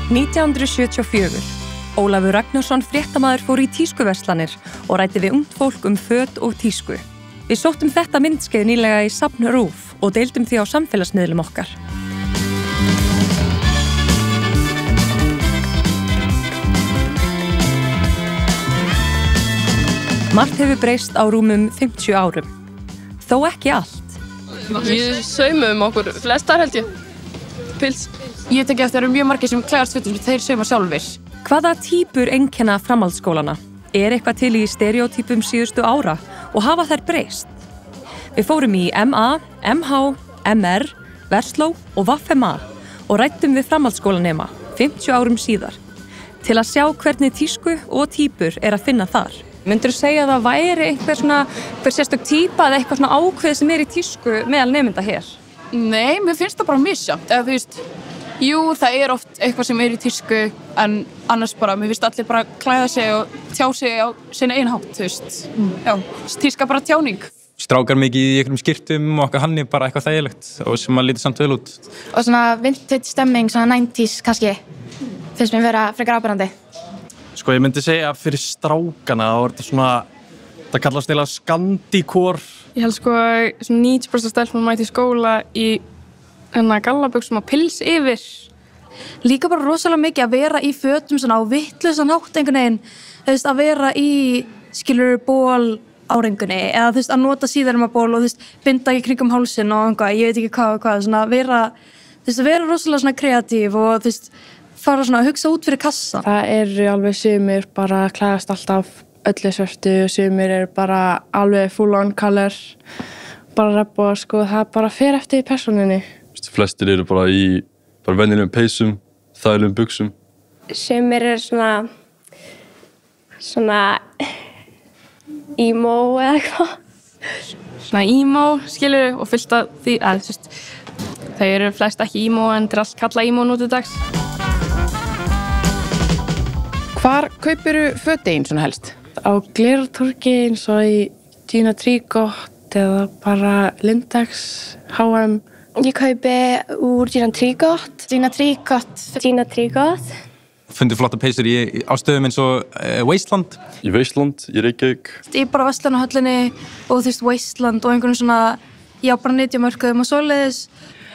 1974. Ólafur Ragnarsson fréttamaður fór í tískuverslanir og ræddi við ungt fólk föt og tísku. Við sóttum þetta myndskeið nýlega í Safn RÚV og deildum því á samfélagsmiðlum okkar. Margt hefur breyst á rúmum 50 árum. Þó ekki allt. Við saumum okkur flestar held ég. Pils. Ég teki eftir að það eru mjög margir sem klæðast fötum sem þeir sauma sjálfir. Hvaða típur einkenna framhaldsskólana? Eitthvað til í stereótypum síðustu ára og hafa þær breyst? Við fórum í MA, MH, MR, Versló og VFMA og ræddum við framhaldsskólanema 50 árum síðar til að sjá hvernig tísku og típur að finna þar. Myndirðu segja að það væri einhver sérstök típa eða eitthvað svona ákveð sem í tísku meðal nemenda hér? Nei, mér finnst það bara misjafnt. Eða þú veist, jú, það oft eitthvað sem í tísku en annars bara, mér finnst allir bara klæða sig og tjá sig á sinna einn hátt, þú veist. Já, tíska bara tjáning. Strákar mikið í einhverjum skyrtum og okkar hann bara eitthvað þægilegt og sem að líti samt vel út. Og svona vintage stemming, svona 90s kannski, finnst mér vera frekar áberandi. Sko, ég myndi segja að fyrir strákana þá þetta svona, það kallast eiginlega skandikor. Ég held sko svona 90% stelpum mæti í skóla í gallabuxum og pils yfir. Líka bara rosalega mikið að vera í fötum svona á vitlausan hátt einhvern veginn, þú veist, að vera í skilur ból árengunni eða þú veist, að nota síðarmaból og þú veist, binda í kringum hálsinn og einhvað, ég veit ekki hvað, svona vera, þú veist, að vera rosalega svona kreatív og þú veist, fara svona að hugsa út fyrir kassan. Það alveg sumir bara klæðast alltaf öllu svörtu og sumir bara alveg full on color, bara reppa, sko, það bara fer eftir persónunni. Flestir bara í venjulegum peysum, þægilegum buxum. Sumir svona emo eða eitthvað. Svona emo, skilur, og fyllt af því, þú veist, þau flest ekki emo en allt kalla emo nú til dags. Hvar kaupirðu fötin svona helst? Á Glerártorgi eins og í Gina Tricot eða bara Lindex, H&M. Ég kaupi úr Gina Tricot. Fundið flotta peysur á stöðum eins og Wasteland. Í Wasteland, í Reykjavík. Í bara verslunarhöllinni og þú veist Wasteland og einhvern svona, já, bara netjamörkuðum og svoleiðis.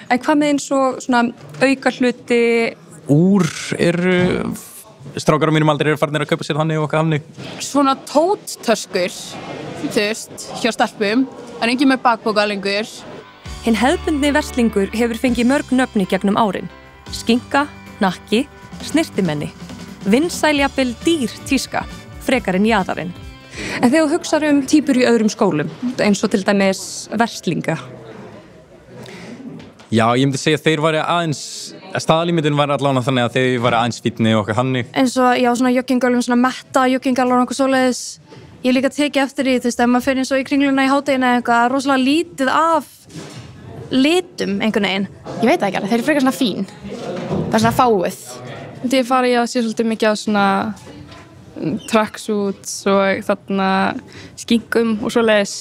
En hvað með eins og svona auka hluti? Úr strákar á mínum aldri farnir að kaupa sér þannig og okkar þannig. Svona tóttöskur, þú veist, hjá stelpum, en engin með bakpoka lengur. Hinn hefðbundni verslingur hefur fengið mörg nöfn í gegnum árin. Skinka, hnakki, snyrtimenni. Vinsæl jafnvel dýr tíska, frekar en jaðarinn. En þegar þú hugsar típur í öðrum skólum, eins og til dæmis verslinga? Já, ég myndi segja að þeir væri aðeins, staðalímyndin væri allavega þannig að þeir væri aðeins fínni og okkar hannig. Eins og, já, svona joggingölum, svona metta joggingölar og eitthvað svoleiðis. Ég líka tekið eftir því, þú veist, ef maður fer eins og í kringluna í hádeginu eða eitthvað, rosalega lítið af litum einhvern veginn. Ég veit það ekki alveg, þeir frekar svona fín. Bara svona fáið. Ég fari í að sé svolítið mikið á svona tracksuits og þarna skinkum og svoleiðis.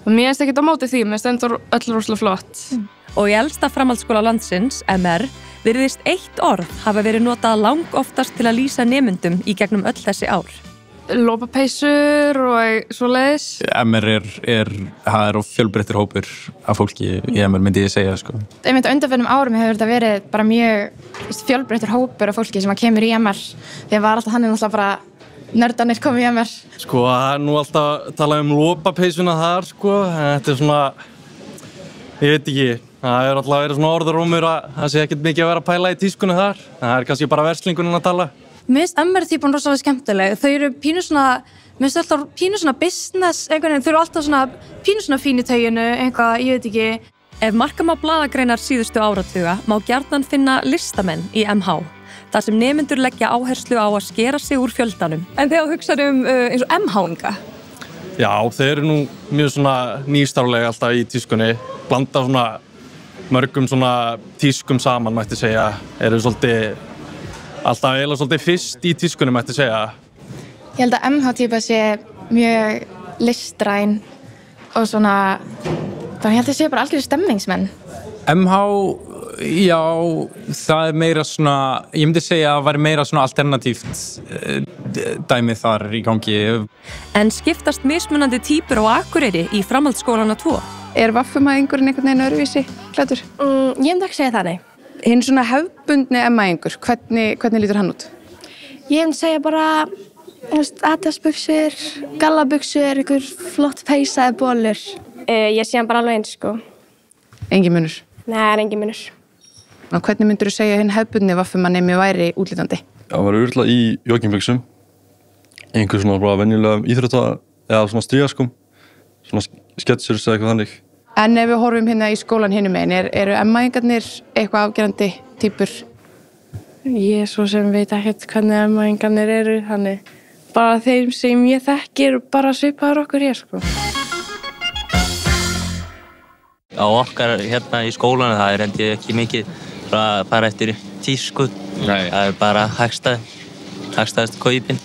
Og mér finnst ekkert á móti því, mér finnst öll rosalega flott. Og í elsta framhaldsskóla landsins, MR, virðist eitt orð hafa verið notað langoftast til að lýsa nemendum í gegnum öll þessi ár. Lopapeysur og svoleiðis. MR það fjölbreyttir hópur af fólki í MR, myndi ég segja, sko. Einmitt á undanförnum árum hefur þetta verið bara mjög fjölbreyttir hópur af fólki sem kemur í MR. Þegar var alltaf hann náttúrulega bara nördarnir komið í MR. Sko, það nú alltaf talað lopapeysuna þar, sko. Þetta svona, ég veit ekki. Það alltaf verið svona orðarómur að það sé ekkert mikið að vera að pæla í tískunni þar. Það kannski bara verslingunum að tala. Mér finnst MR-típan rosalega skemmtileg. Þau eru pínu svona, mér finnst alltaf pínu svona business, einhvern veginn. Þau eru alltaf svona pínu svona fín í tauginu, eitthvað, ég veit ekki. Ef marka má blaðagreinar síðustu áratuga, má gjarnan finna listamenn í MH. Þar sem nemendur leggja áherslu á að skera sig úr fjöldanum. En þegar þú hugsar eins og MH-inga? Já, þeir eru nú mjög svona nýstárlega alltaf í tískunni. Blanda svona mörgum svona tískum saman, mætti segja. Eru svolítið, alltaf eiginlega svolítið fyrst í tískunni, mætti segja. Ég held að MH-típa sé mjög listræn og svona, ég held að sé bara algjörðu stemningsmenn. MH Já, það meira svona, ég myndi segja að það væri meira svona alternatíft dæmi þar í gangi. En skiptast mismunandi týpur á Akureyri í framhaldsskólana 2? Vaffumæðingurinn einhvern veginn öðruvísi klæddur? Ég myndi ekki segja það, nei. Hinn svona hefðbundni mæðingur, hvernig lítur hann út? Ég myndi segja bara Adidas-buxur, gallabuxur, einhver flott peysa eða bolur. Ég sé hann bara alveg eins, sko. Engin munur? Nei, það engin munur. Og hvernig myndur þú segja hinn hefðbundni vaffumannemi væri útlítandi? Já, hann var örugglega í joggingbuxum, einhver svona bara venjulega íþrótta eða svona stígaskum, svona sketsurs eða eitthvað þannig. En ef við horfum hérna í skólan hinum megin, eru M-mæðingarnir eitthvað afgerandi týpur? Ég svo sem veit ekkert hvernig M-mæðingarnir eru, þannig bara þeim sem ég þekkir bara svipaður okkur hér, sko. Á okkar hérna í skólanum, það held ég ekki mikið að fara eftir tísku. Nei. Það bara hagstæðast kaupin.